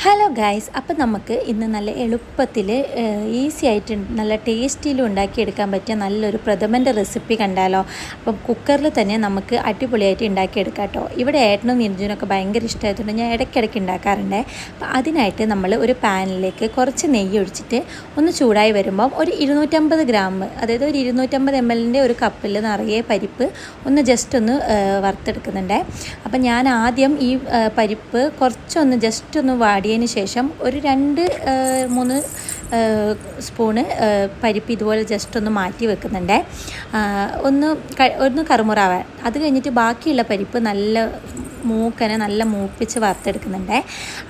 Hello guys, അപ്പം നമുക്ക് ഇന്ന് നല്ല എളുപ്പത്തിൽ ഈസി ആയിട്ട് നല്ല ടേസ്റ്റിയിലും ഉണ്ടാക്കിയെടുക്കാൻ പറ്റിയ നല്ലൊരു പ്രഥമൻ്റെ റെസിപ്പി കണ്ടാലോ. അപ്പം കുക്കറിൽ തന്നെ നമുക്ക് അടിപൊളിയായിട്ട് ഉണ്ടാക്കിയെടുക്കാം കേട്ടോ. ഇവിടെ ഏട്ടനും നിരഞ്ജനൊക്കെ ഭയങ്കര ഇഷ്ടമായതുകൊണ്ട് ഞാൻ ഇടയ്ക്കിടയ്ക്ക് ഉണ്ടാക്കാറുണ്ട്. അപ്പം അതിനായിട്ട് നമ്മൾ ഒരു പാനിലേക്ക് കുറച്ച് നെയ്യ് ഒഴിച്ചിട്ട് ഒന്ന് ചൂടായി വരുമ്പം ഒരു 250 ഗ്രാം, അതായത് ഒരു 250 ml ഒരു കപ്പിൽ നിറയെ പരിപ്പ് ഒന്ന് ജസ്റ്റ് ഒന്ന് വറുത്തെടുക്കുന്നുണ്ട്. അപ്പം ഞാൻ ആദ്യം ഈ പരിപ്പ് കുറച്ചൊന്ന് ജസ്റ്റ് ഒന്ന് വാടിയതിന് ശേഷം ഒരു 2-3 സ്പൂണ് പരിപ്പ് ഇതുപോലെ ജസ്റ്റ് ഒന്ന് മാറ്റി വെക്കുന്നുണ്ട്, ഒന്ന് കറുമുറാവാൻ. അത് കഴിഞ്ഞിട്ട് ബാക്കിയുള്ള പരിപ്പ് നല്ല മൂപ്പിച്ച് വറുത്തെടുക്കുന്നുണ്ട്.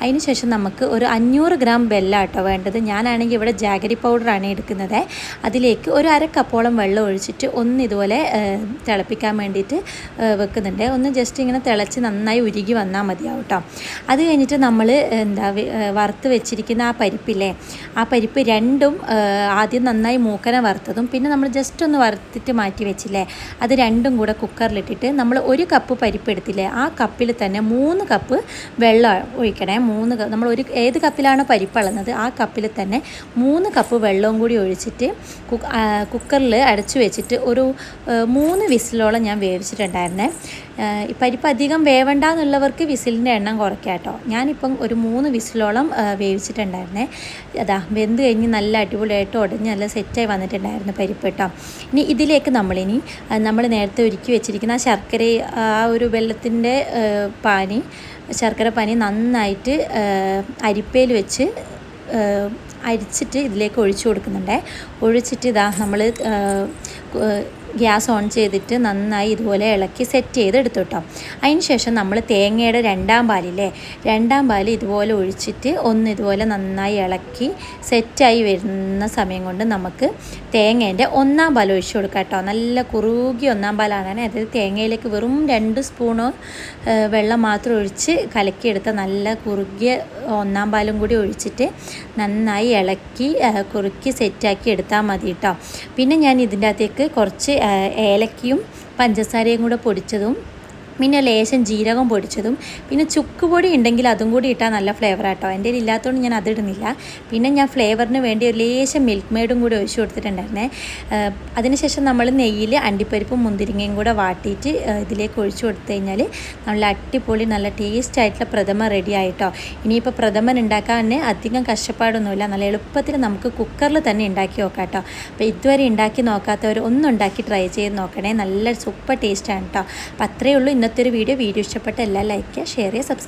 അതിന് ശേഷം നമുക്ക് ഒരു 500 ഗ്രാം വെല്ലം കേട്ടോ വേണ്ടത്. ഞാനാണെങ്കിൽ ഇവിടെ ജാഗരി പൗഡറാണ് എടുക്കുന്നത്. അതിലേക്ക് ഒരു 1/2 കപ്പോളം വെള്ളം ഒഴിച്ചിട്ട് ഒന്ന് ഇതുപോലെ തിളപ്പിക്കാൻ വേണ്ടിയിട്ട് വെക്കുന്നുണ്ട്. ഒന്ന് ജസ്റ്റ് ഇങ്ങനെ തിളച്ച് നന്നായി ഉരുകി വന്നാൽ മതിയാവും കേട്ടോ. അത് കഴിഞ്ഞിട്ട് നമ്മൾ വറുത്ത് വെച്ചിരിക്കുന്ന ആ പരിപ്പില്ലേ, ആ പരിപ്പ് രണ്ടും ആദ്യം നന്നായി മൂക്കനെ വറുത്തതും പിന്നെ നമ്മൾ ജസ്റ്റ് ഒന്ന് വറുത്തിട്ട് മാറ്റി വെച്ചില്ലേ, അത് രണ്ടും കൂടെ കുക്കറിലിട്ടിട്ട് നമ്മൾ 1 കപ്പ് പരിപ്പ് എടുത്തില്ലേ, ആ കപ്പിൽ തന്നെ 3 കപ്പ് വെള്ളം ഒഴിക്കണേ. നമ്മൾ ഏത് കപ്പിലാണോ പരിപ്പ് അളന്നത് ആ കപ്പിൽ തന്നെ 3 കപ്പ് വെള്ളവും കൂടി ഒഴിച്ചിട്ട് കുക്കറിൽ അടച്ചു വെച്ചിട്ട് ഒരു 3 വിസിലോളം ഞാൻ വേവിച്ചിട്ടുണ്ടായിരുന്നേ. പരിപ്പ് അധികം വേവണ്ടെന്നുള്ളവർക്ക് വിസിലിൻ്റെ എണ്ണം കുറയ്ക്കാം കേട്ടോ. ഞാനിപ്പം ഒരു 3 വിസിലോളം വേവിച്ചിട്ടുണ്ടായിരുന്നേ. അതാ വെന്ത് കഴിഞ്ഞ് നല്ല അടിപൊളിയായിട്ട് ഉടഞ്ഞ് നല്ല സെറ്റായി വന്നിട്ടുണ്ടായിരുന്നു പരിപ്പ് കേട്ടോ. ഇനി ഇതിലേക്ക് നമ്മൾ നേരത്തെ ഒരുക്കി വെച്ചിരിക്കുന്ന ശർക്കര, ആ ഒരു വെള്ളത്തിൻ്റെ ശർക്കര പാനി നന്നായിട്ട് അരിപ്പയിൽ വെച്ച് അരിച്ചിട്ട് ഇതിലേക്ക് ഒഴിച്ചു കൊടുക്കുന്നുണ്ട്. ഒഴിച്ചിട്ട് നമ്മൾ ഗ്യാസ് ഓൺ ചെയ്തിട്ട് നന്നായി ഇതുപോലെ ഇളക്കി സെറ്റ് ചെയ്ത് എടുത്തു കേട്ടോ. അതിന് ശേഷം നമ്മൾ തേങ്ങയുടെ 2ാം പാലില്ലേ, 2ാം പാൽ ഇതുപോലെ ഒഴിച്ചിട്ട് ഒന്ന് ഇതുപോലെ നന്നായി ഇളക്കി സെറ്റായി വരുന്ന സമയം കൊണ്ട് നമുക്ക് തേങ്ങേൻ്റെ 1ാം പാൽ ഒഴിച്ചു കൊടുക്കാം കേട്ടോ. നല്ല കുറുകിയ 1ാം പാലാണ്. അതായത് തേങ്ങയിലേക്ക് വെറും 2 സ്പൂണ് വെള്ളം മാത്രം ഒഴിച്ച് കലക്കിയെടുത്ത നല്ല കുറുകിയ 1ാം പാലും കൂടി ഒഴിച്ചിട്ട് നന്നായി ഇളക്കി കുറുക്കി സെറ്റാക്കി എടുത്താൽ മതി കേട്ടോ. പിന്നെ ഞാൻ ഇതിൻ്റെ അകത്തേക്ക് കുറച്ച് ഏലക്കയും പഞ്ചസാരയും കൂടെ പൊടിച്ചതും പിന്നെ ലേശം ജീരകം പൊടിച്ചതും പിന്നെ ചുക്ക് പൊടി ഉണ്ടെങ്കിൽ അതും കൂടി ഇട്ടാൽ നല്ല ഫ്ലേവർ ആട്ടോ. എൻ്റെ കയ്യിൽ ഇല്ലാത്തതുകൊണ്ട് ഞാൻ അതിടുന്നില്ല. പിന്നെ ഞാൻ ഫ്ലേവറിന് വേണ്ടി ഒരു ലേശം മിൽക്ക് മെയ്ഡും കൂടി ഒഴിച്ചു കൊടുത്തിട്ടുണ്ടായിരുന്നേ. അതിനുശേഷം നമ്മൾ നെയ്യിൽ അണ്ടിപ്പരിപ്പും മുന്തിരിങ്ങയും കൂടെ വാട്ടിയിട്ട് ഇതിലേക്ക് ഒഴിച്ചു കൊടുത്തു കഴിഞ്ഞാൽ നല്ല അടിപൊളി നല്ല ടേസ്റ്റ് ആയിട്ടുള്ള പ്രഥമൻ റെഡി ആയിട്ടോ. ഇനിയിപ്പോൾ പ്രഥമൻ ഉണ്ടാക്കാൻ തന്നെ അധികം കഷ്ടപ്പാടൊന്നുമില്ല, നല്ല എളുപ്പത്തിൽ നമുക്ക് കുക്കറിൽ തന്നെ ഉണ്ടാക്കി നോക്കാം കേട്ടോ. അപ്പോൾ ഇതുവരെ ഉണ്ടാക്കി നോക്കാത്തവർ ഒന്നുണ്ടാക്കി ട്രൈ ചെയ്ത് നോക്കണേ, നല്ല സൂപ്പർ ടേസ്റ്റാണ് കേട്ടോ. അപ്പോൾ അത്രയേ ഉള്ളൂ ഇന്നത്തെ ഒരു വീഡിയോ ഇഷ്ടപ്പെട്ട എല്ലാം ലൈക്ക് ചെയ്യുക, ഷെയർ ചെയ്യുക, സബ്സ്ക്രൈബ്